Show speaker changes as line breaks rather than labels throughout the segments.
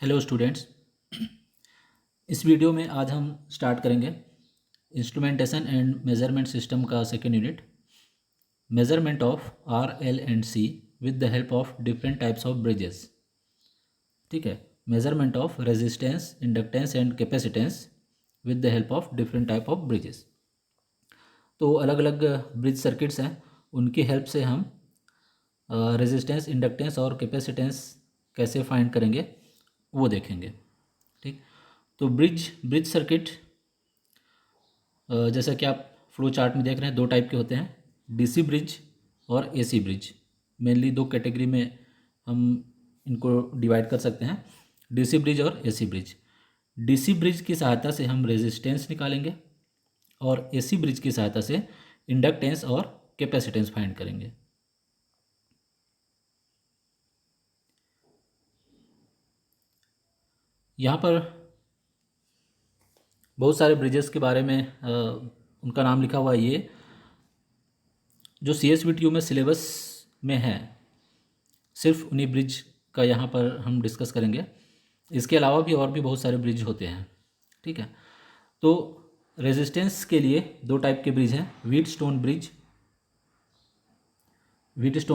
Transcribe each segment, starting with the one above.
Hello students. इस video में आज हम स्टार्ट करेंगे इंस्ट्रूमेंटेशन एंड मेजरमेंट सिस्टम का second unit, measurement of R L and C with the help of different types of bridges. ठीक है, measurement of resistance, inductance and capacitance with the help of different type of bridges. तो अलग अलग bridge circuits हैं, उनकी help से हम resistance, inductance और कैपेसिटेंस कैसे फाइंड करेंगे वो देखेंगे। ठीक, तो ब्रिज ब्रिज सर्किट जैसा कि आप फ्लो चार्ट में देख रहे हैं, दो टाइप के होते हैं, डीसी ब्रिज और एसी ब्रिज। मेनली दो कैटेगरी में हम इनको डिवाइड कर सकते हैं, डीसी ब्रिज और एसी ब्रिज। डीसी ब्रिज की सहायता से हम रेजिस्टेंस निकालेंगे और एसी ब्रिज की सहायता से इंडक्टेंस और कैपेसिटेंस फाइंड करेंगे। यहाँ पर बहुत सारे ब्रिजेस के बारे में उनका नाम लिखा हुआ है। ये जो CSVTU में सिलेबस में है, सिर्फ उन्हीं ब्रिज का यहाँ पर हम डिस्कस करेंगे। इसके अलावा भी और भी बहुत सारे ब्रिज होते हैं। ठीक है, तो रेजिस्टेंस के लिए दो टाइप के ब्रिज हैं, व्हीटस्टोन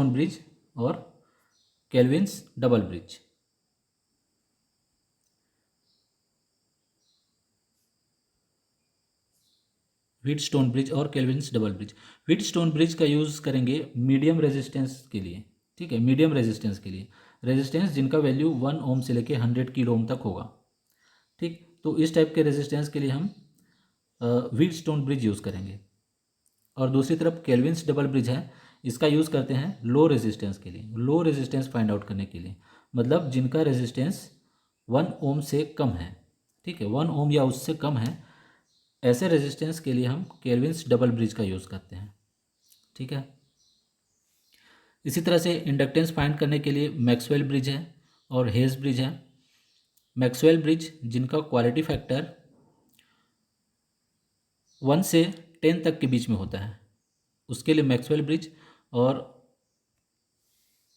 ब्रिज और Kelvin's double bridge. Wheatstone bridge और Kelvin's double bridge. Wheatstone bridge का यूज़ करेंगे मीडियम रेजिस्टेंस के लिए। ठीक है, मीडियम रेजिस्टेंस के लिए, रेजिस्टेंस जिनका वैल्यू 1 ओम से लेके 100 किलो ओम तक होगा। ठीक, तो इस टाइप के रेजिस्टेंस के लिए हम व्हीटस्टोन ब्रिज यूज़ करेंगे। और दूसरी तरफ केल्विन्स डबल ब्रिज है, इसका यूज़ करते हैं लो रेजिस्टेंस के लिए, लो रेजिस्टेंस फाइंड आउट करने के लिए, मतलब जिनका रेजिस्टेंस 1 ओम से कम है। ठीक है, 1 ओम या उससे कम है, ऐसे रेजिस्टेंस के लिए हम केल्विन्स डबल ब्रिज का यूज़ करते हैं। ठीक है, इसी तरह से इंडक्टेंस फाइंड करने के लिए मैक्सवेल ब्रिज है और हेज ब्रिज है। मैक्सवेल ब्रिज जिनका क्वालिटी फैक्टर 1 से 10 तक के बीच में होता है, उसके लिए मैक्सवेल ब्रिज, और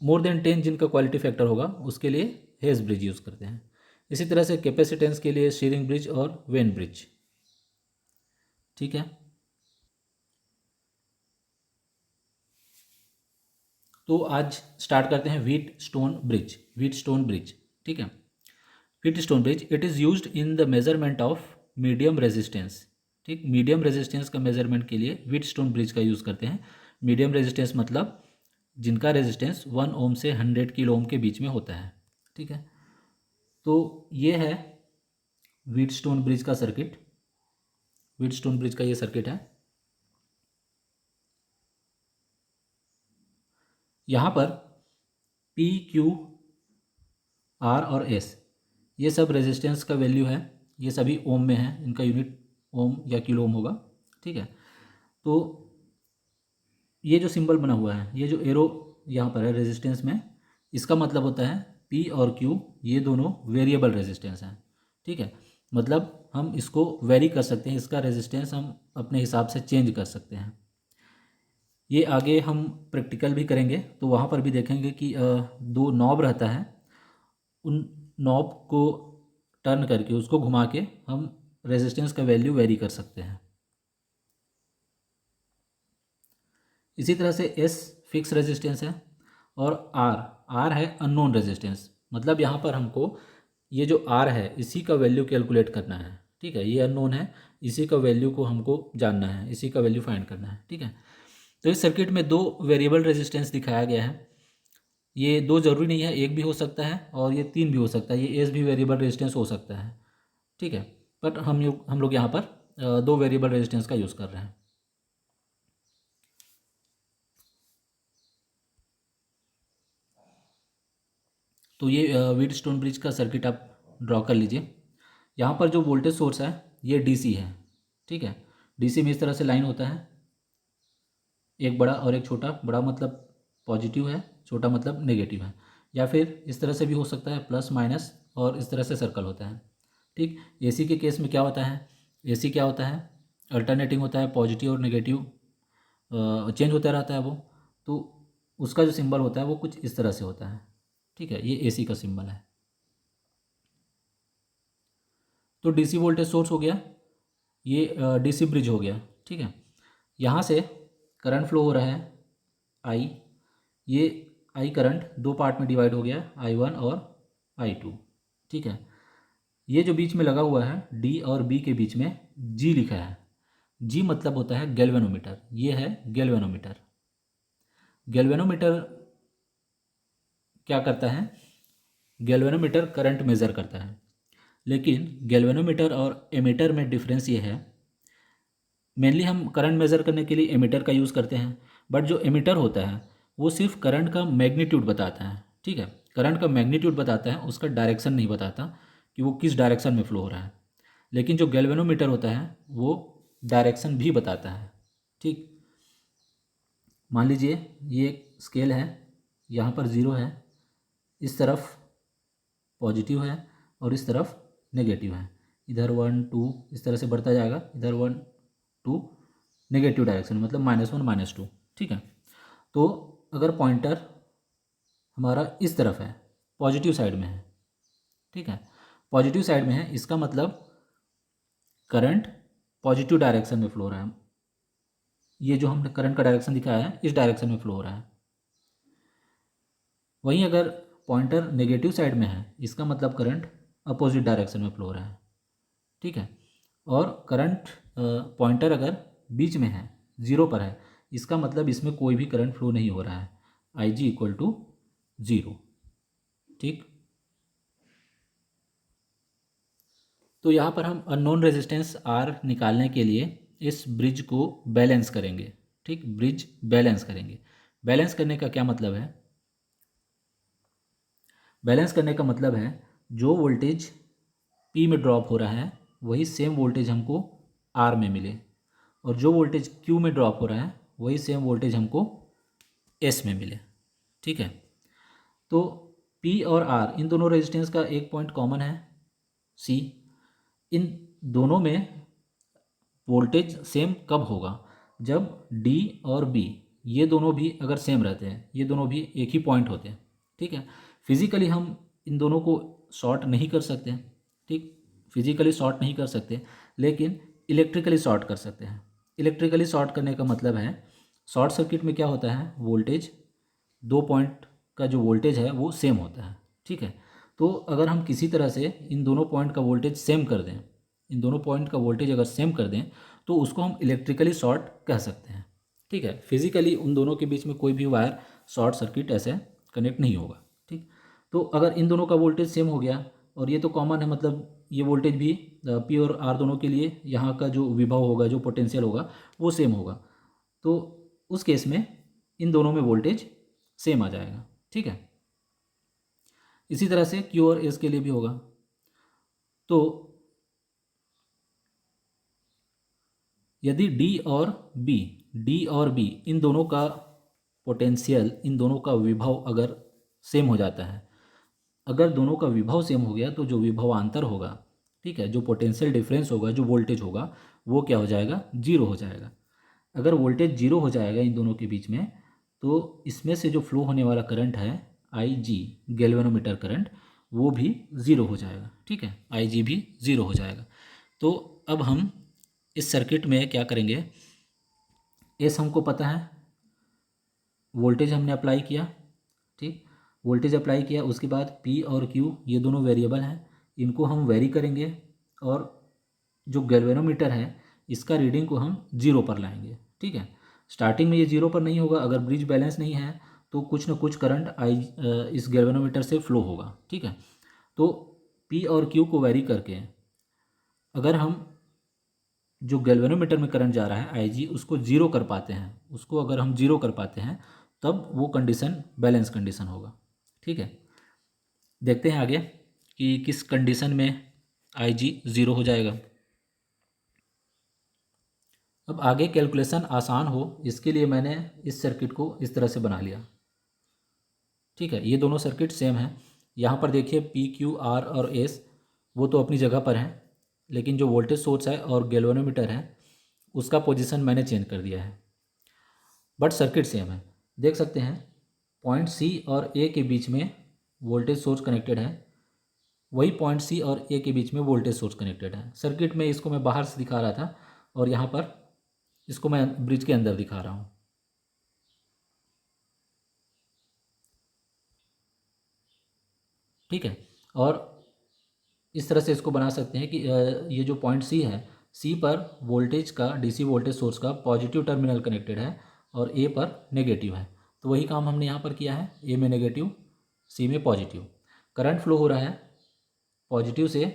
मोर देन 10 जिनका क्वालिटी फैक्टर होगा उसके लिए हेज ब्रिज यूज़ करते हैं। इसी तरह से कैपेसिटेंस के लिए शीरिंग ब्रिज और वेन ब्रिज। ठीक है, तो आज स्टार्ट करते हैं व्हीटस्टोन ब्रिज। ठीक है, Wheatstone bridge, it is used in the measurement of medium resistance. ठीक, मीडियम रेजिस्टेंस का मेजरमेंट के लिए व्हीटस्टोन ब्रिज का यूज़ करते हैं। मीडियम रेजिस्टेंस मतलब जिनका रेजिस्टेंस 1 ओम से 100 किलो ओम के बीच में होता है। ठीक है, तो ये है व्हीटस्टोन ब्रिज का सर्किट। व्हीटस्टोन ब्रिज का ये सर्किट है। यहाँ पर P, Q, R और S ये सब रेजिस्टेंस का वैल्यू है, ये सभी ओम में है, इनका यूनिट ओम या किलो ओम होगा। ठीक है, तो ये जो सिंबल बना हुआ है, ये जो एरो यहाँ पर है रेजिस्टेंस में, इसका मतलब होता है P और Q ये दोनों वेरिएबल रेजिस्टेंस हैं। ठीक है, मतलब हम इसको वेरी कर सकते हैं, इसका रेजिस्टेंस हम अपने हिसाब से चेंज कर सकते हैं। ये आगे हम प्रैक्टिकल भी करेंगे तो वहाँ पर भी देखेंगे कि दो नॉब रहता है, उन नॉब को टर्न करके, उसको घुमा के हम रेजिस्टेंस का वैल्यू वेरी कर सकते हैं। इसी तरह से S फिक्स रेजिस्टेंस है और R है अननोन रेजिस्टेंस, मतलब यहाँ पर हमको ये जो R है इसी का वैल्यू कैलकुलेट करना है। ठीक है, ये अननोन है, इसी का वैल्यू को हमको जानना है, इसी का वैल्यू फाइंड करना है। ठीक है, तो इस सर्किट में दो वेरिएबल रेजिस्टेंस दिखाया गया है। ये दो जरूरी नहीं है, एक भी हो सकता है और ये तीन भी हो सकता है, ये एस भी वेरिएबल रेजिस्टेंस हो सकता है। ठीक है, बट हम लोग यहाँ पर दो वेरिएबल रेजिस्टेंस का यूज़ कर रहे हैं। तो ये व्हीटस्टोन ब्रिज का सर्किट आप ड्रॉ कर लीजिए। यहाँ पर जो वोल्टेज सोर्स है ये डीसी है। ठीक है, डीसी में इस तरह से लाइन होता है, एक बड़ा और एक छोटा, बड़ा मतलब पॉजिटिव है, छोटा मतलब नेगेटिव है, या फिर इस तरह से भी हो सकता है प्लस माइनस, और इस तरह से सर्कल होता है। ठीक, एसी के केस में क्या होता है, एसी क्या होता है, अल्टरनेटिंग होता है, पॉजिटिव और नेगेटिव चेंज होता रहता है वो, तो उसका जो सिंबल होता है वो कुछ इस तरह से होता है। ठीक है, ये एसी का सिंबल है। तो डीसी वोल्टेज सोर्स हो गया, ये डीसी ब्रिज हो गया, ठीक है। यहाँ से करंट फ्लो हो रहा है आई, ये आई करंट दो पार्ट में डिवाइड हो गया, I1 और I2, ठीक है। ये जो बीच में लगा हुआ है डी और बी के बीच में जी लिखा है, जी मतलब होता है गैल्वेनोमीटर, ये है गैल्वेनोमीटर। गैल्वेनोमीटर क्या करता है, गैल्वेनोमीटर करंट मेज़र करता है, लेकिन गैल्वेनोमीटर और एमीटर में डिफरेंस ये है, मेनली हम करंट मेज़र करने के लिए एमीटर का यूज़ करते हैं, बट जो एमीटर होता है वो सिर्फ करंट का मैग्नीट्यूड बताता है, ठीक है। करंट का मैग्नीट्यूड बताता है, उसका डायरेक्शन नहीं बताता कि वो किस डायरेक्शन में फ्लो हो रहा है। लेकिन जो गैल्वेनोमीटर होता है वो डायरेक्शन भी बताता है, ठीक। मान लीजिए ये एक स्केल है, यहाँ पर ज़ीरो है, इस तरफ पॉजिटिव है और इस तरफ नेगेटिव है, इधर 1 2 इस तरह से बढ़ता जाएगा, इधर 1 2 नेगेटिव डायरेक्शन मतलब -1 -2, ठीक है। तो अगर पॉइंटर हमारा इस तरफ है, पॉजिटिव साइड में है, ठीक है, पॉजिटिव साइड में है, इसका मतलब करंट पॉजिटिव डायरेक्शन में फ्लो हो रहा है। ये जो हमने करंट का डायरेक्शन दिखाया है इस डायरेक्शन में फ्लो हो रहा है। वहीं अगर पॉइंटर नेगेटिव साइड में है, इसका मतलब करंट अपोजिट डायरेक्शन में फ्लो हो रहा है, ठीक है। और करंट पॉइंटर अगर बीच में है, ज़ीरो पर है, इसका मतलब इसमें कोई भी करंट फ्लो नहीं हो रहा है, आई जी इक्वल टू ज़ीरो, ठीक। तो यहाँ पर हम अननोन रेजिस्टेंस आर निकालने के लिए इस ब्रिज को बैलेंस करेंगे, ठीक, ब्रिज बैलेंस करेंगे। बैलेंस करने का क्या मतलब है, बैलेंस करने का मतलब है जो वोल्टेज पी में ड्रॉप हो रहा है वही सेम वोल्टेज हमको आर में मिले, और जो वोल्टेज क्यू में ड्रॉप हो रहा है वही सेम वोल्टेज हमको एस में मिले, ठीक है। तो पी और आर इन दोनों रेजिस्टेंस का एक पॉइंट कॉमन है सी, इन दोनों में वोल्टेज सेम कब होगा, जब डी और बी ये दोनों भी अगर सेम रहते हैं, ये दोनों भी एक ही पॉइंट होते हैं, ठीक है। फिजिकली हम इन दोनों को शॉर्ट नहीं कर सकते, ठीक, फिजिकली शॉर्ट नहीं कर सकते, लेकिन इलेक्ट्रिकली शॉर्ट कर सकते हैं। इलेक्ट्रिकली शॉर्ट करने का मतलब है, शॉर्ट सर्किट में क्या होता है, वोल्टेज दो पॉइंट का जो वोल्टेज है वो सेम होता है, ठीक है। तो अगर हम किसी तरह से इन दोनों पॉइंट का वोल्टेज सेम कर दें, इन दोनों पॉइंट का वोल्टेज अगर सेम कर दें तो उसको हम इलेक्ट्रिकली शॉर्ट कह सकते हैं, ठीक है। फिजिकली उन दोनों के बीच में कोई भी वायर शॉर्ट सर्किट ऐसे कनेक्ट नहीं होगा, ठीक। तो अगर इन दोनों का वोल्टेज सेम हो गया, और ये तो कॉमन है, मतलब ये वोल्टेज भी पी और आर दोनों के लिए यहाँ का जो विभव होगा, जो पोटेंशियल होगा वो सेम होगा, तो उस केस में इन दोनों में वोल्टेज सेम आ जाएगा, ठीक है। इसी तरह से क्यू और एस के लिए भी होगा। तो यदि डी और बी इन दोनों का पोटेंशियल, इन दोनों का विभव अगर सेम हो जाता है, अगर दोनों का विभव सेम हो गया तो जो विभवांतर होगा, ठीक है, जो पोटेंशियल डिफरेंस होगा, जो वोल्टेज होगा वो क्या हो जाएगा, जीरो हो जाएगा। अगर वोल्टेज जीरो हो जाएगा इन दोनों के बीच में, तो इसमें से जो फ्लो होने वाला करंट है आई जी, गैल्वेनोमीटर करंट, वो भी ज़ीरो हो जाएगा, ठीक है, आई जी भी ज़ीरो हो जाएगा। तो अब हम इस सर्किट में क्या करेंगे, एस हमको पता है, वोल्टेज हमने अप्लाई किया, ठीक, वोल्टेज अप्लाई किया, उसके बाद पी और क्यू ये दोनों वेरिएबल हैं, इनको हम वेरी करेंगे, और जो गैल्वेनोमीटर है इसका रीडिंग को हम जीरो पर लाएंगे, ठीक है। स्टार्टिंग में ये जीरो पर नहीं होगा, अगर ब्रिज बैलेंस नहीं है तो कुछ ना कुछ करंट इस गैल्वेनोमीटर से फ्लो होगा, ठीक है। तो पी और क्यू को वेरी करके अगर हम जो गैल्वेनोमीटर में करंट जा रहा है आई जी उसको जीरो कर पाते हैं, उसको अगर हम जीरो कर पाते हैं तब वो कंडीशन बैलेंस कंडीशन होगा, ठीक है। देखते हैं आगे कि किस कंडीशन में आई जी ज़ीरो हो जाएगा। अब आगे कैलकुलेशन आसान हो इसके लिए मैंने इस सर्किट को इस तरह से बना लिया, ठीक है। ये दोनों सर्किट सेम हैं, यहाँ पर देखिए पी क्यू आर और एस वो तो अपनी जगह पर हैं, लेकिन जो वोल्टेज सोर्स है और गैल्वेनोमीटर है उसका पोजीशन मैंने चेंज कर दिया है, बट सर्किट सेम है। देख सकते हैं पॉइंट सी और ए के बीच में वोल्टेज सोर्स कनेक्टेड है, वही पॉइंट सी और ए के बीच में वोल्टेज सोर्स कनेक्टेड है। सर्किट में इसको मैं बाहर से दिखा रहा था और यहाँ पर इसको मैं ब्रिज के अंदर दिखा रहा हूँ। ठीक है, और इस तरह से इसको बना सकते हैं कि ये जो पॉइंट सी है, सी पर वोल्टेज का, डीसी वोल्टेज सोर्स का पॉजिटिव टर्मिनल कनेक्टेड है और ए पर नेगेटिव है। तो वही काम हमने यहाँ पर किया है, ए में नेगेटिव, सी में पॉजिटिव। करंट फ्लो हो रहा है पॉजिटिव से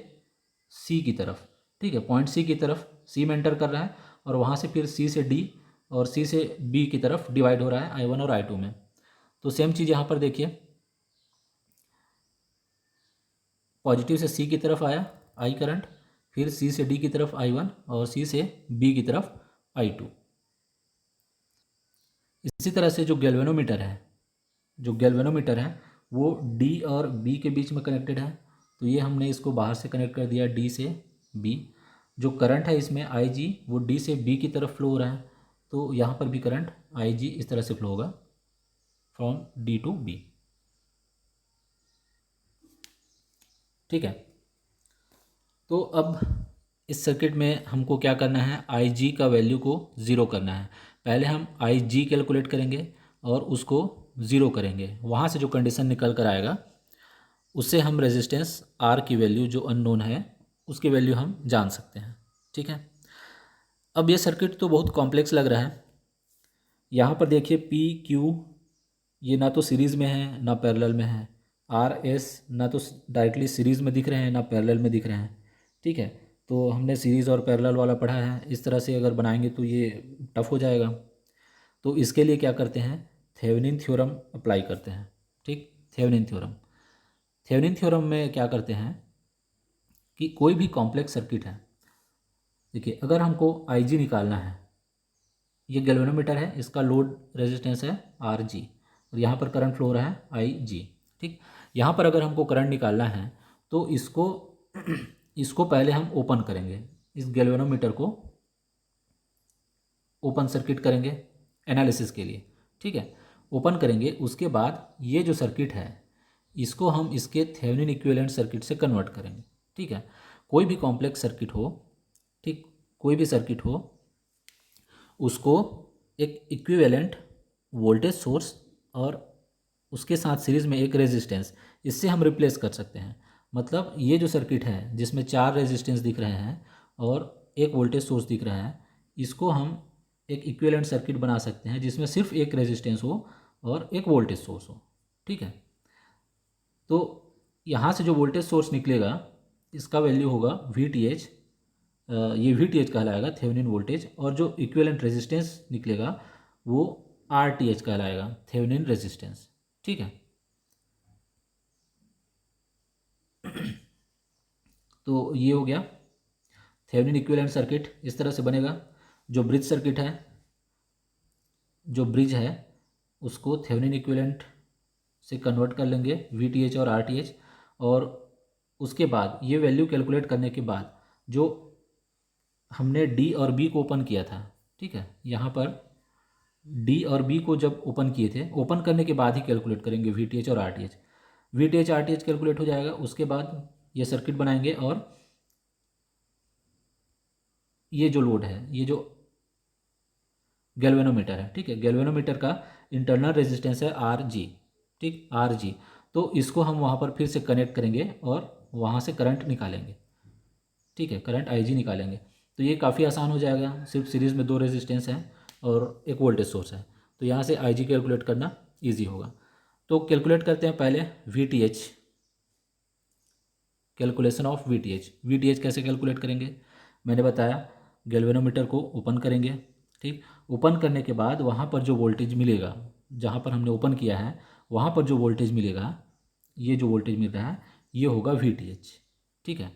सी की तरफ। ठीक है, पॉइंट सी की तरफ सी में एंटर कर रहा है और वहाँ से फिर सी से डी और सी से बी की तरफ डिवाइड हो रहा है I1 और I2 में। तो सेम चीज़ यहाँ पर देखिए, पॉजिटिव से सी की तरफ आया आई करंट, फिर सी से डी की तरफ I1 और सी से बी की तरफ I2। इसी तरह से जो गैल्वेनोमीटर है वो डी और बी के बीच में कनेक्टेड है। तो ये हमने इसको बाहर से कनेक्ट कर दिया डी से बी। जो करंट है इसमें आई जी वो डी से बी की तरफ फ्लो हो रहा है, तो यहाँ पर भी करंट आई जी इस तरह से फ्लो होगा फ्रॉम डी टू बी। ठीक है, तो अब इस सर्किट में हमको क्या करना है, आई जी का वैल्यू को ज़ीरो करना है। पहले हम आई जी कैलकुलेट करेंगे और उसको ज़ीरो करेंगे। वहाँ से जो कंडीशन निकल कर आएगा उससे हम रेजिस्टेंस आर की वैल्यू जो अननोन है उसकी वैल्यू हम जान सकते हैं। ठीक है, अब ये सर्किट तो बहुत कॉम्प्लेक्स लग रहा है। यहाँ पर देखिए पी क्यू ये ना तो सीरीज़ में है ना पैरेलल में है, आर एस ना तो डायरेक्टली सीरीज़ में दिख रहे हैं ना पैरेलल में दिख रहे हैं। ठीक है, तो हमने सीरीज़ और पैरेलल वाला पढ़ा है, इस तरह से अगर बनाएंगे तो ये टफ हो जाएगा। तो इसके लिए क्या करते हैं, थेवेनिन थ्योरम अप्लाई करते हैं। ठीक, थेवेनिन थ्योरम में क्या करते हैं कि कोई भी कॉम्प्लेक्स सर्किट है, देखिए अगर हमको आई जी निकालना है, ये गैल्वेनोमीटर है, इसका लोड रेजिस्टेंस है आर जी और यहाँ पर करंट फ्लो हो रहा है आई जी। ठीक, यहाँ पर अगर हमको करंट निकालना है तो इसको इसको पहले हम ओपन करेंगे, इस गैल्वेनोमीटर को ओपन सर्किट करेंगे एनालिसिस के लिए। ठीक है, ओपन करेंगे, उसके बाद ये जो सर्किट है इसको हम इसके थेवेनिन इक्विवेलेंट सर्किट से कन्वर्ट करेंगे। ठीक है, कोई भी कॉम्प्लेक्स सर्किट हो, ठीक, कोई भी सर्किट हो उसको एक इक्विवेलेंट वोल्टेज सोर्स और उसके साथ सीरीज़ में एक रेजिस्टेंस, इससे हम रिप्लेस कर सकते हैं। मतलब ये जो सर्किट है जिसमें 4 रेजिस्टेंस दिख रहे हैं और एक वोल्टेज सोर्स दिख रहा है, इसको हम एक इक्विवेलेंट सर्किट बना सकते हैं जिसमें सिर्फ एक रेजिस्टेंस हो और एक वोल्टेज सोर्स हो। ठीक है, तो यहाँ से जो वोल्टेज सोर्स निकलेगा इसका वैल्यू होगा वी टी एच, ये वी टी एच कहलाएगा थेवेनिन वोल्टेज, और जो इक्विवेलेंट रेजिस्टेंस निकलेगा वो आर टी एच कहलाएगा थेवेनिन रेजिस्टेंस। ठीक है, तो ये हो गया थेवेनिन इक्विवेलेंट सर्किट, इस तरह से बनेगा। जो ब्रिज सर्किट है, जो ब्रिज है उसको थेवेनिन इक्विवेलेंट से कन्वर्ट कर लेंगे वी टी एच और आर टी एच, और उसके बाद ये वैल्यू कैलकुलेट करने के बाद जो हमने डी और बी को ओपन किया था, ठीक है, यहाँ पर डी और बी को जब ओपन किए थे, ओपन करने के बाद ही कैलकुलेट करेंगे वी टी एच और R T H. We T H R T H calculate हो जाएगा, उसके बाद ये सर्किट बनाएंगे और ये जो लोड है, ये जो गैल्वेनोमीटर है, ठीक है, गैल्वेनोमीटर का इंटरनल रेजिस्टेंस है आर जी। ठीक, आर जी, तो इसको हम वहाँ पर फिर से कनेक्ट करेंगे और वहाँ से करंट निकालेंगे। ठीक है, करंट आई जी निकालेंगे। तो ये काफ़ी आसान हो जाएगा, सिर्फ सीरीज़ में 2 रेजिस्टेंस हैं और एक वोल्टेज सोर्स है, तो यहाँ से आई जी कैलकुलेट करना ईजी होगा। तो कैलकुलेट करते हैं पहले we T H, calculation of we T H. We T H कैसे कैलकुलेट करेंगे, मैंने बताया गैल्वेनोमीटर को ओपन करेंगे। ठीक, ओपन करने के बाद वहाँ पर जो वोल्टेज मिलेगा, जहाँ पर हमने ओपन किया है वहाँ पर जो वोल्टेज मिलेगा, ये जो वोल्टेज मिल रहा है ये होगा वी टी एच। ठीक है,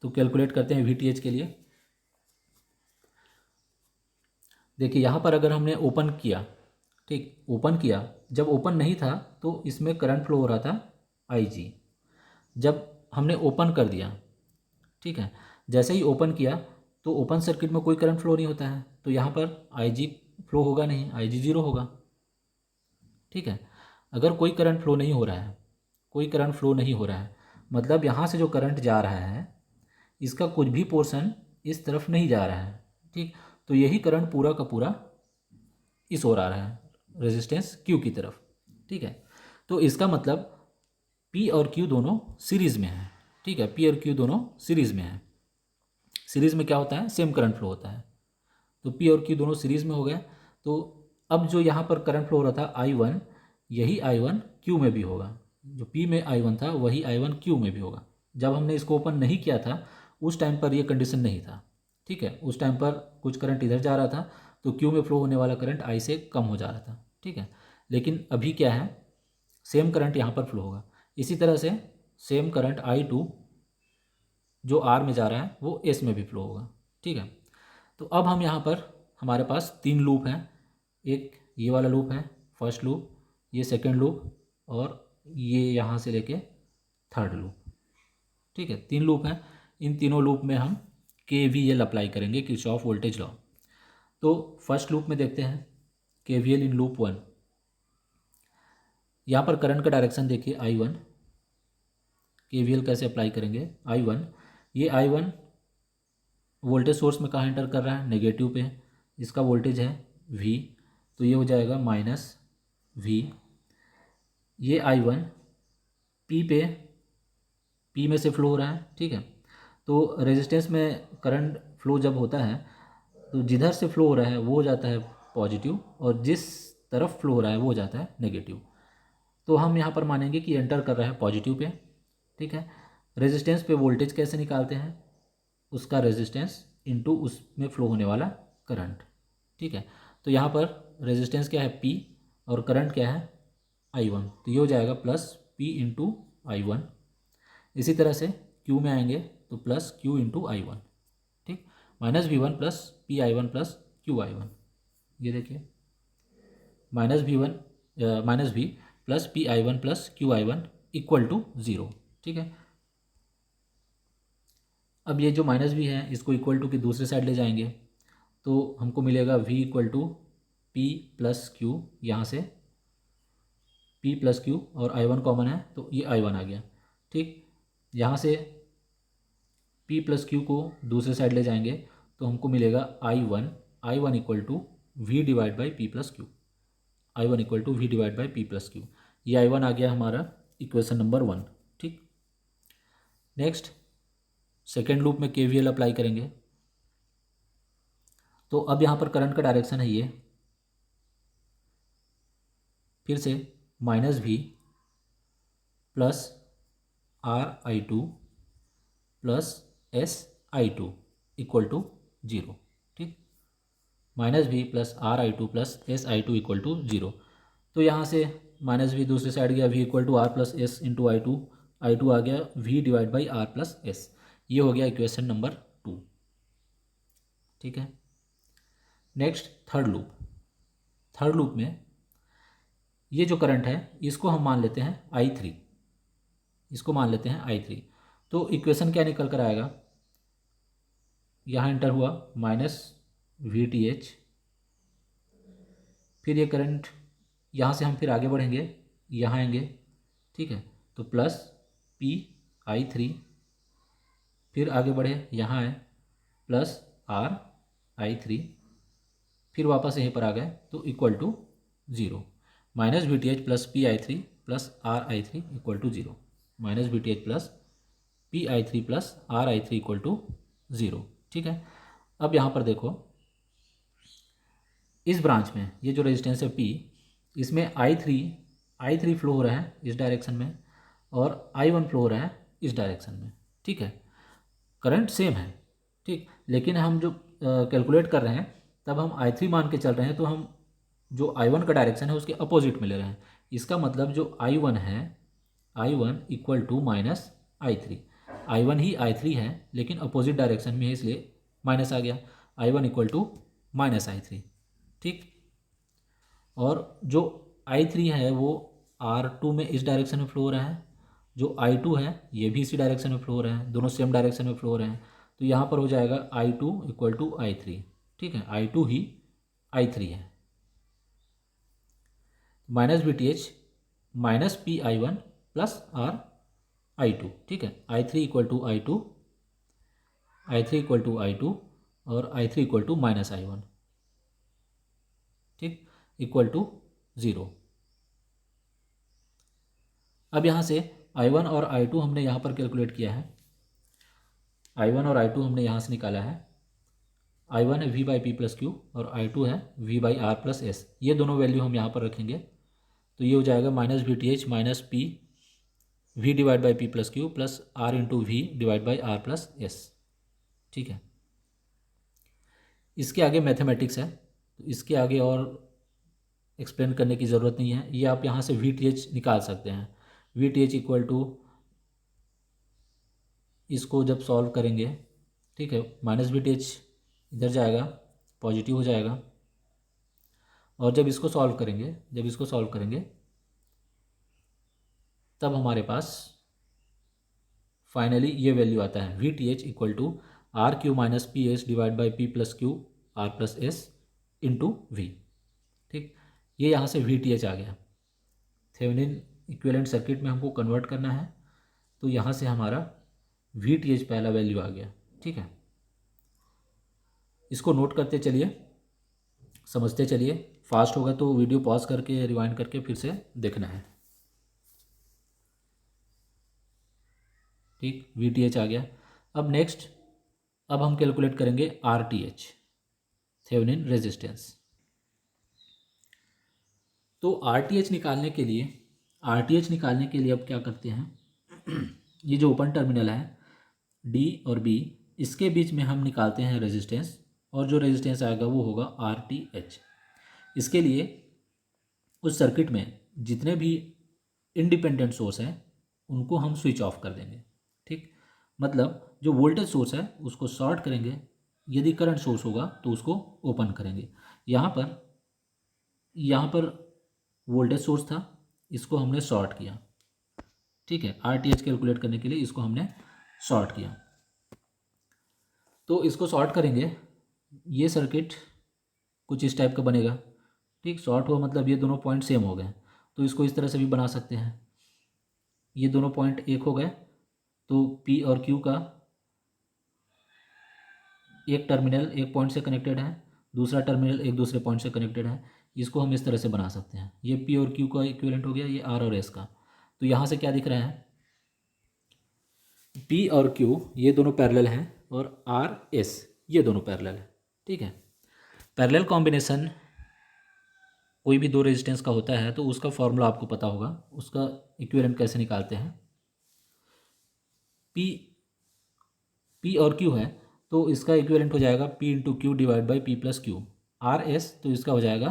तो कैलकुलेट करते हैं वी टी एच के लिए। देखिए यहाँ पर अगर हमने ओपन किया, ठीक, ओपन किया, जब ओपन नहीं था तो इसमें करंट फ्लो हो रहा था आई जी। जब हमने ओपन कर दिया, ठीक है, जैसे ही ओपन किया तो ओपन सर्किट में कोई करंट फ्लो नहीं होता है, तो यहाँ पर आई जी फ्लो होगा नहीं, आई जी ज़ीरो होगा। ठीक है, अगर कोई करंट फ्लो नहीं हो रहा है, कोई करंट फ्लो नहीं हो रहा है, मतलब यहाँ से जो करंट जा रहा है इसका कुछ भी पोर्शन इस तरफ नहीं जा रहा है, ठीक। तो यही करंट पूरा का पूरा इस ओर आ रहा है, रेजिस्टेंस क्यू की तरफ, ठीक है। तो इसका मतलब पी और क्यू दोनों सीरीज़ में है, ठीक है। पी और क्यू दोनों सीरीज़ में है। सीरीज़ में क्या होता है, सेम करंट फ्लो होता है। तो पी और क्यू दोनों सीरीज़ में हो गए। तो अब जो यहाँ पर करंट फ्लो हो रहा था I1, यही I1 क्यू में भी होगा। जो पी में I1 था वही I1 क्यू में भी होगा। जब हमने इसको ओपन नहीं किया था उस टाइम पर ये कंडीशन नहीं था, ठीक है। उस टाइम पर कुछ करंट इधर जा रहा था तो क्यू में फ्लो होने वाला करंट I से कम हो जा रहा था, ठीक है। लेकिन अभी क्या है, सेम करंट यहाँ पर फ्लो होगा। इसी तरह से सेम करंट I2 जो आर में जा रहा है वो एस में भी फ्लो होगा, ठीक है। तो अब हम यहाँ पर हमारे पास 3 लूप हैं। एक ये वाला लूप है फर्स्ट लूप, ये सेकंड लूप और ये यहाँ से लेके थर्ड लूप, ठीक है। 3 लूप हैं। इन तीनों लूप में हम KVL अप्लाई करेंगे, किरचॉफ वोल्टेज लॉ। तो फर्स्ट लूप में देखते हैं KVL इन लूप 1। यहाँ पर करंट का डायरेक्शन देखिए I1। KVL कैसे अप्लाई करेंगे, I1, ये I1 वोल्टेज सोर्स में कहाँ एंटर कर रहा है, नेगेटिव पे। इसका वोल्टेज है V, तो ये हो जाएगा -V। ये I1 P पे, P में से फ्लो हो रहा है, ठीक है। तो रेजिस्टेंस में करंट फ्लो जब होता है तो जिधर से फ्लो हो रहा है वो हो जाता है पॉजिटिव और जिस तरफ फ्लो हो रहा है वो हो जाता है नेगेटिव। तो हम यहाँ पर मानेंगे कि एंटर कर रहा है पॉजिटिव पे, ठीक है। रेजिस्टेंस पे वोल्टेज कैसे निकालते हैं, उसका रेजिस्टेंस इंटू उसमें फ्लो होने वाला करंट, ठीक है। तो यहाँ पर रेजिस्टेंस क्या है P और करंट क्या है I1, तो ये हो जाएगा +P इंटू I1। इसी तरह से Q में आएंगे तो +Q इंटू I1, ठीक। -V1 + PI1 + QI1, ये देखिए -V1 -V + PI1 + QI1 = 0, ठीक है। अब ये जो -V है इसको इक्वल टू की दूसरे साइड ले जाएंगे तो हमको मिलेगा V = P + Q, यहाँ से P + Q और I1 कॉमन है तो ये I1 आ गया, ठीक। यहाँ से P + Q को दूसरे साइड ले जाएंगे तो हमको मिलेगा I1 = V divide by P + Q, I1 = V divide by P + Q। ये I1 आ गया हमारा इक्वेशन नंबर 1, ठीक। नेक्स्ट सेकेंड लूप में KVL अप्लाई करेंगे। तो अब यहाँ पर करंट का डायरेक्शन है ये, फिर से -V + RI2 + SI2 = 0, ठीक। -V + RI2 + SI2 = 0। तो यहाँ से -V दूसरी साइड गया, V = R + S into I2, I2 आ गया V divide by R + S। ये हो गया इक्वेशन नंबर 2, ठीक है। Next third loop. Third loop में ये जो करंट है इसको हम मान लेते हैं I3, इसको मान लेते हैं I3। तो इक्वेशन क्या निकल कर आएगा, यहाँ इंटर हुआ -VTH, फिर ये करंट यहाँ से हम फिर आगे बढ़ेंगे, यहाँ आएंगे, ठीक है। तो +PI3, फिर आगे बढ़े यहाँ आए +RI3, फिर वापस यहीं पर आ गए तो = 0। -VTH + PI3 + RI3 = 0, -VTH + PI3 + RI3 = 0, ठीक है। अब यहाँ पर देखो इस ब्रांच में ये जो रेजिस्टेंस है P, इसमें I3 फ्लो हो रहा है इस डायरेक्शन में और I1 फ्लो हो रहा है इस डायरेक्शन में, ठीक है। करंट सेम है, ठीक। लेकिन हम जो कैलकुलेट कर रहे हैं तब हम I3 मान के चल रहे हैं तो हम जो I1 का डायरेक्शन है उसके अपोजिट में ले रहे हैं। इसका मतलब जो I1 है, I1 = -I3, I1 ही I3 है लेकिन अपोजिट डायरेक्शन में है इसलिए माइनस आ गया, I1 = -I3, ठीक। और जो I3 है वो R2 में इस डायरेक्शन में फ्लो हो रहा है, जो I2 है ये भी इसी डायरेक्शन में फ्लो हो रहा है, दोनों सेम डायरेक्शन में फ्लो हो रहे हैं। तो यहाँ पर हो जाएगा I2 = I3, ठीक है। I2 ही I3 है। -VTH -PI1 + R I2, ठीक है, I3 equal to I2, I3 equal to I2 और I3 इक्वल टू -I1, ठीक, इक्वल टू 0। अब यहाँ से I1 और I2 हमने यहाँ पर कैलकुलेट किया है, I1 और I2 हमने यहाँ से निकाला है। I1 है V by P plus Q और I2 है V by R plus S. ये दोनों वैल्यू हम यहाँ पर रखेंगे, तो ये हो जाएगा -VTH minus P V divide by P plus Q plus R into V divide by R plus S, ठीक है। इसके आगे मैथमेटिक्स है, तो इसके आगे और एक्सप्लेन करने की ज़रूरत नहीं है। ये आप यहाँ से VTH निकाल सकते हैं। VTH इक्वल टू, इसको जब सॉल्व करेंगे, ठीक है, -VTH इधर जाएगा, पॉजिटिव हो जाएगा, और जब इसको सॉल्व करेंगे तब हमारे पास फाइनली ये वैल्यू आता है VTH equal to RQ minus PS divide by P plus Q R plus S into V, ठीक। ये यहाँ से VTH आ गया। थेवेनिन इक्विवेलेंट सर्किट में हमको कन्वर्ट करना है, तो यहाँ से हमारा VTH पहला वैल्यू आ गया, ठीक है। इसको नोट करते चलिए, समझते चलिए। फास्ट होगा तो वीडियो पॉज करके रिवाइंड करके फिर से देखना है, ठीक। VTH आ गया। अब नेक्स्ट, अब हम कैलकुलेट करेंगे RTH, थेवेनिन रेजिस्टेंस। तो RTH निकालने के लिए अब क्या करते हैं, ये जो ओपन टर्मिनल है D और B, इसके बीच में हम निकालते हैं रेजिस्टेंस, और जो रेजिस्टेंस आएगा वो होगा RTH। इसके लिए उस सर्किट में जितने भी इंडिपेंडेंट सोर्स हैं उनको हम स्विच ऑफ कर देंगे, ठीक। मतलब जो वोल्टेज सोर्स है उसको शॉर्ट करेंगे, यदि करंट सोर्स होगा तो उसको ओपन करेंगे। यहाँ पर वोल्टेज सोर्स था, इसको हमने शॉर्ट किया, ठीक है। RTH कैलकुलेट करने के लिए इसको हमने शॉर्ट किया। तो इसको शॉर्ट करेंगे, ये सर्किट कुछ इस टाइप का बनेगा, ठीक। शॉर्ट हुआ मतलब ये दोनों पॉइंट सेम हो गए, तो इसको इस तरह से भी बना सकते हैं। ये दोनों पॉइंट एक हो गए, तो P और Q का एक टर्मिनल एक पॉइंट से कनेक्टेड है, दूसरा टर्मिनल एक दूसरे पॉइंट से कनेक्टेड है। इसको हम इस तरह से बना सकते हैं। ये P और Q का इक्विवेलेंट हो गया, ये R और S का। तो यहाँ से क्या दिख रहा है, P और Q ये दोनों पैरेलल हैं, और R S ये दोनों पैरेलल है, ठीक है। पैरेलल कॉम्बिनेशन कोई भी दो रेजिस्टेंस का होता है तो उसका फॉर्मूला आपको पता होगा, उसका इक्विवेलेंट कैसे निकालते हैं। P और Q है तो इसका इक्विवेलेंट हो जाएगा P into Q divide by P plus Q. R S तो इसका हो जाएगा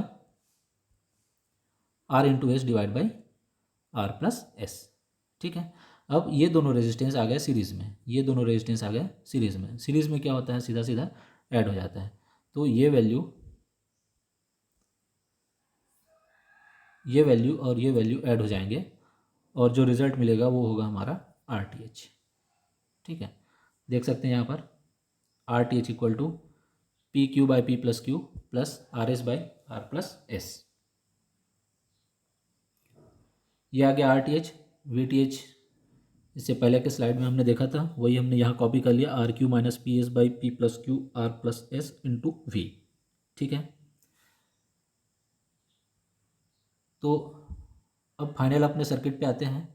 R into S divide by R plus S, ठीक है। अब ये दोनों रेजिस्टेंस आ गए सीरीज़ में, सीरीज़ में क्या होता है, सीधा सीधा ऐड हो जाता है। तो ये वैल्यू और ये वैल्यू ऐड हो जाएंगे, और जो रिज़ल्ट मिलेगा वो होगा हमारा RTH, ठीक है। देख सकते हैं यहाँ पर RTH equal to P Q by P plus Q plus RS by R plus S. ये आ गया RTH। VTH इससे पहले के स्लाइड में हमने देखा था, वही हमने यहाँ कॉपी कर लिया, RQ minus PS by P plus Q R plus S into V, ठीक है। तो अब फाइनल अपने सर्किट पे आते हैं।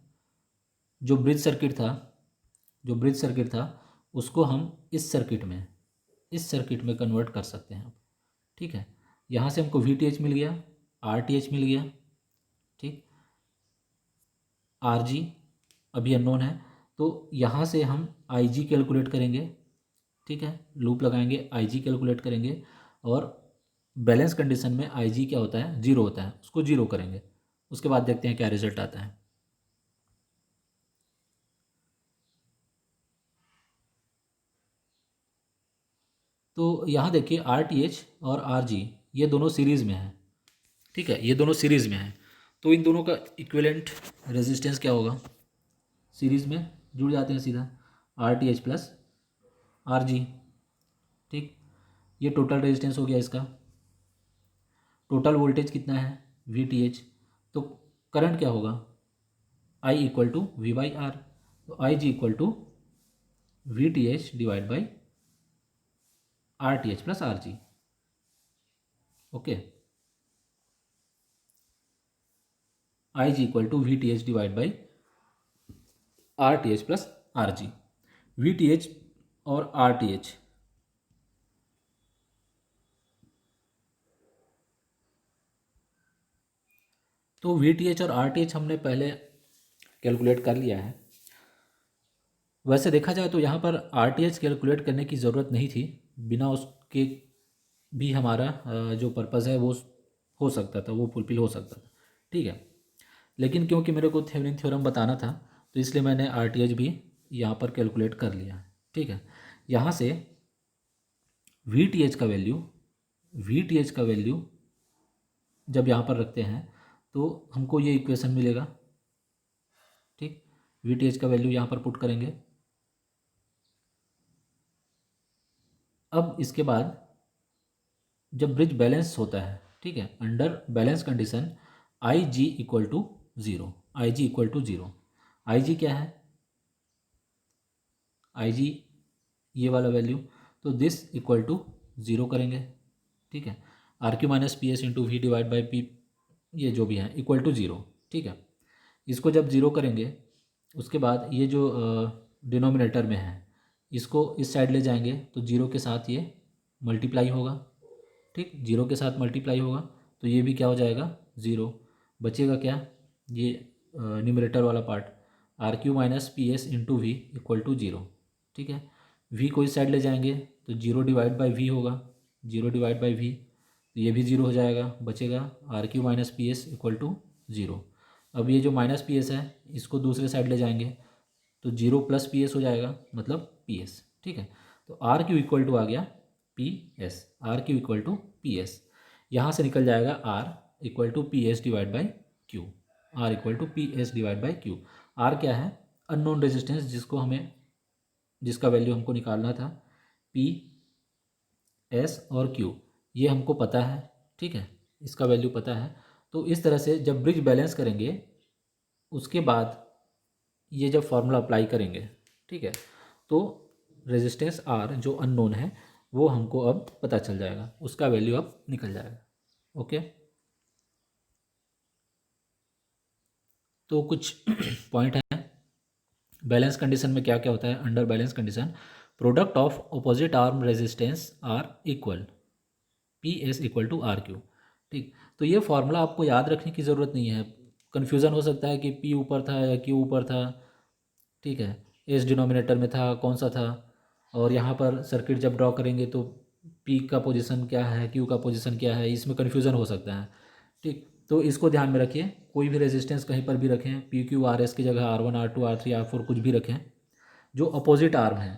जो ब्रिज सर्किट था उसको हम इस सर्किट में कन्वर्ट कर सकते हैं, ठीक है। यहाँ से हमको VTH मिल गया, RTH मिल गया, ठीक। RG अभी अननोन है, तो यहाँ से हम IG कैलकुलेट करेंगे, ठीक है। लूप लगाएंगे, IG कैलकुलेट करेंगे, और बैलेंस कंडीशन में IG क्या होता है, जीरो होता है, उसको जीरो करेंगे। उसके बाद देखते हैं क्या रिजल्ट आता है। तो यहाँ देखिए RTH और RG ये दोनों सीरीज़ में हैं, ठीक है, ये दोनों सीरीज़ में हैं। तो इन दोनों का इक्विवेलेंट रेजिस्टेंस क्या होगा, सीरीज़ में जुड़ जाते हैं सीधा, RTH प्लस RG, ठीक। ये टोटल रेजिस्टेंस हो गया इसका। टोटल वोल्टेज कितना है, VTH। तो करंट क्या होगा, I equal to V by R. तो I G equal to V T H divide by R T H plus R G. Okay, I G equal to V T H divide by R T H plus R G. V T H और R T H, तो V T H और R T H हमने पहले calculate कर लिया है। वैसे देखा जाए तो यहाँ पर आर टी एच कैलकुलेट करने की ज़रूरत नहीं थी, बिना उसके भी हमारा जो पर्पज़ है वो हो सकता था, वो फुलफिल हो सकता था। ठीक है, लेकिन क्योंकि मेरे को थेवेनिन थ्योरम बताना था तो इसलिए मैंने आर टी एच भी यहाँ पर कैलकुलेट कर लिया। ठीक है, यहाँ से वी टी एच का वैल्यू, वी टी एच का वैल्यू जब यहाँ पर रखते हैं तो हमको ये इक्वेशन मिलेगा। ठीक, वी टी एच का वैल्यू यहाँ पर पुट करेंगे। अब इसके बाद जब ब्रिज बैलेंस होता है, ठीक है, under balance condition I G equal to zero, I G equal to zero. I G क्या है, आई जी ये वाला वैल्यू, तो दिस इक्वल टू ज़ीरो करेंगे। ठीक है, R Q minus P S into V divide by P, ये जो भी है इक्वल टू ज़ीरो। ठीक है, इसको जब ज़ीरो करेंगे उसके बाद ये जो डिनोमिनेटर में है इसको इस साइड ले जाएंगे तो ज़ीरो के साथ ये मल्टीप्लाई होगा। ठीक, जीरो के साथ मल्टीप्लाई होगा तो ये भी क्या हो जाएगा, ज़ीरो। बचेगा क्या, ये न्यूमरेटर वाला part, R Q minus P S into V equal to zero. ठीक है, वी को इस साइड ले जाएंगे तो जीरो डिवाइड बाई वी होगा, जीरो डिवाइड बाई वी, तो ये भी ज़ीरो हो जाएगा। बचेगा R Q minus P S equal to zero. अब ये जो माइनस पी एस है इसको दूसरे साइड ले जाएंगे तो जीरो प्लस पी एस हो जाएगा, मतलब पी एस। ठीक है, तो आर क्यू इक्वल टू आ गया P S, R Q equal to P S. यहाँ से निकल जाएगा R equal to P S divide by Q, R equal to P S divide by Q. R क्या है, अननोन रेजिस्टेंस, जिसको हमें, जिसका वैल्यू हमको निकालना था, पी एस और क्यू ये हमको पता है। ठीक है, इसका वैल्यू पता है। तो इस तरह से जब ब्रिज बैलेंस करेंगे उसके बाद ये जब फॉर्मूला अप्लाई करेंगे, ठीक है, तो रेजिस्टेंस आर जो अननोन है वो हमको अब पता चल जाएगा, उसका वैल्यू अब निकल जाएगा। ओके, तो कुछ पॉइंट हैं। बैलेंस कंडीशन में क्या क्या होता है, under balance condition product of opposite arm resistance R equal P S equal to R Q. ठीक, तो ये फॉर्मूला आपको याद रखने की ज़रूरत नहीं है। कन्फ्यूज़न हो सकता है कि पी ऊपर था या क्यू ऊपर था। ठीक है, एस डिनोमिनेटर में था, कौन सा था, और यहाँ पर सर्किट जब ड्रॉ करेंगे तो पी का पोजीशन क्या है, क्यू का पोजीशन क्या है, इसमें कन्फ्यूज़न हो सकता है। ठीक, तो इसको ध्यान में रखिए, कोई भी रेजिस्टेंस कहीं पर भी रखें, पी क्यू आर एस की जगह R one R two R three R four कुछ भी रखें, जो अपोजिट आर्म है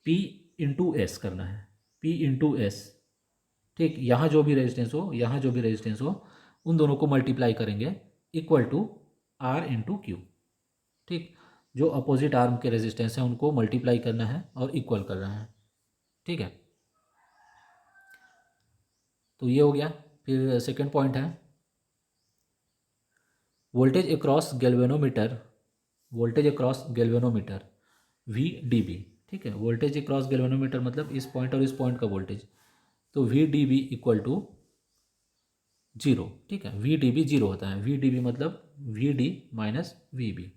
पी इंटू एस करना है, पी इंटू एस। ठीक, यहाँ जो भी रेजिस्टेंस हो, यहाँ जो भी रेजिस्टेंस हो, उन दोनों को मल्टीप्लाई करेंगे equal to R into Q. ठीक, जो अपोजिट आर्म के रेजिस्टेंस हैं उनको मल्टीप्लाई करना है और इक्वल करना है। ठीक है, तो ये हो गया। फिर सेकंड पॉइंट है voltage across galvanometer, voltage across galvanometer V D B. ठीक है, वोल्टेज अक्रॉस गैल्वेनोमीटर मतलब इस पॉइंट और इस पॉइंट का वोल्टेज, तो V D B equal to zero. ठीक है, वी डी बी जीरो होता है, वी डी बी मतलब V D minus V B,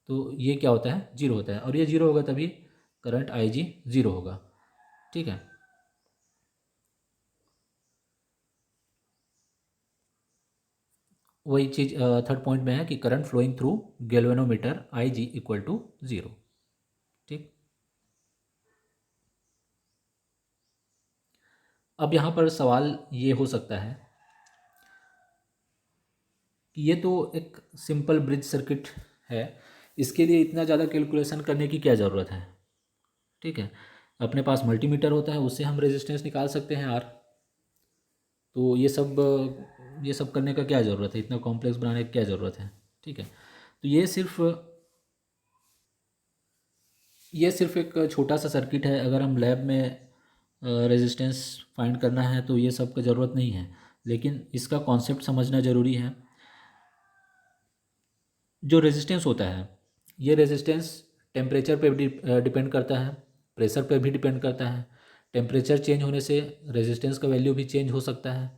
तो ये क्या होता है, जीरो होता है, और ये जीरो होगा तभी करंट आई जी जीरो होगा। ठीक है, वही चीज़ थर्ड पॉइंट में है कि current flowing through galvanometer I G equal to zero. ठीक, अब यहाँ पर सवाल ये हो सकता है कि ये तो एक सिंपल ब्रिज सर्किट है, इसके लिए इतना ज़्यादा कैलकुलेशन करने की क्या ज़रूरत है। ठीक है, अपने पास मल्टीमीटर होता है, उससे हम रेजिस्टेंस निकाल सकते हैं आर। तो ये सब करने का क्या ज़रूरत है, इतना कॉम्प्लेक्स बनाने की क्या ज़रूरत है। ठीक है, तो ये सिर्फ एक छोटा सा सर्किट है। अगर हम लैब में रेजिस्टेंस फाइंड करना है तो ये सब का ज़रूरत नहीं है, लेकिन इसका कॉन्सेप्ट समझना ज़रूरी है। जो रेजिस्टेंस होता है ये रेजिस्टेंस टेम्परेचर पे भी डिपेंड करता है, प्रेशर पे भी डिपेंड करता है। टेम्परेचर चेंज होने से रेजिस्टेंस का वैल्यू भी चेंज हो सकता है,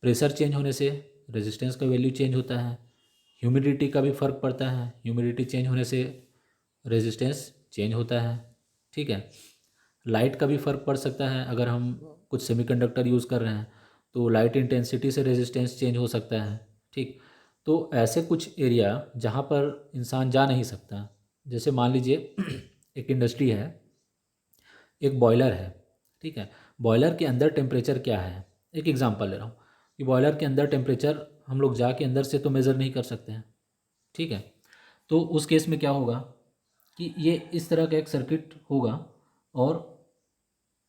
प्रेशर चेंज होने से रेजिस्टेंस का वैल्यू चेंज होता है, ह्यूमिडिटी का भी फ़र्क पड़ता है, ह्यूमिडिटी चेंज होने से रेजिस्टेंस चेंज होता है। ठीक है, लाइट का भी फ़र्क पड़ सकता है, अगर हम कुछ सेमीकंडक्टर यूज़ कर रहे हैं तो लाइट इंटेंसिटी से रेजिस्टेंस चेंज हो सकता है। ठीक, तो ऐसे कुछ एरिया जहाँ पर इंसान जा नहीं सकता, जैसे मान लीजिए एक इंडस्ट्री है, एक बॉयलर है। ठीक है, बॉयलर के अंदर टेम्परेचर क्या है, एक एग्जांपल ले रहा हूँ कि बॉयलर के अंदर टेम्परेचर हम लोग जाके अंदर से तो मेज़र नहीं कर सकते हैं। ठीक है, तो उस केस में क्या होगा कि ये इस तरह का एक सर्किट होगा और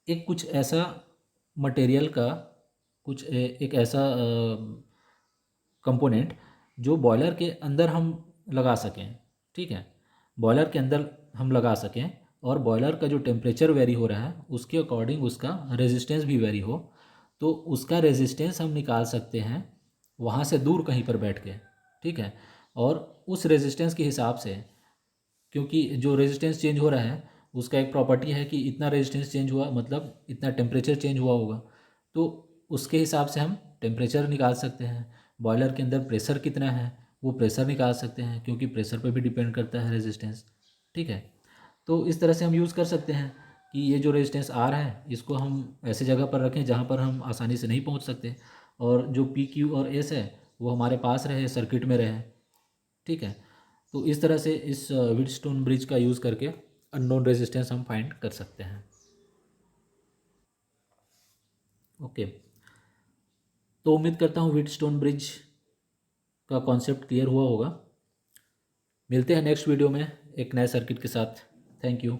एक कुछ ऐसा मटेरियल का कुछ एक ऐसा कंपोनेंट जो बॉयलर के अंदर हम लगा सकें। ठीक है, बॉयलर के अंदर हम लगा सकें और बॉयलर का जो टेम्परेचर वेरी हो रहा है उसके अकॉर्डिंग उसका रेजिस्टेंस भी वेरी हो, तो उसका रेजिस्टेंस हम निकाल सकते हैं वहाँ से दूर कहीं पर बैठ के। ठीक है, और उस रेजिस्टेंस के हिसाब से, क्योंकि जो रेजिस्टेंस चेंज हो रहा है उसका एक प्रॉपर्टी है कि इतना रेजिस्टेंस चेंज हुआ मतलब इतना टेम्परेचर चेंज हुआ होगा, तो उसके हिसाब से हम टेम्परेचर निकाल सकते हैं। बॉयलर के अंदर प्रेशर कितना है वो प्रेशर निकाल सकते हैं, क्योंकि प्रेशर पे भी डिपेंड करता है रेजिस्टेंस। ठीक है, तो इस तरह से हम यूज़ कर सकते हैं कि ये जो रेजिस्टेंस आर है इसको हम ऐसे जगह पर रखें जहाँ पर हम आसानी से नहीं पहुँच सकते, और जो पी क्यू और एस है वो हमारे पास रहे, सर्किट में रहे। ठीक है, तो इस तरह से इस व्हीटस्टोन ब्रिज का यूज़ करके अननोन रेजिस्टेंस हम फाइंड कर सकते हैं। ओके, तो उम्मीद करता हूँ व्हीटस्टोन ब्रिज का कॉन्सेप्ट क्लियर हुआ होगा। मिलते हैं नेक्स्ट वीडियो में एक नए सर्किट के साथ। Thank you.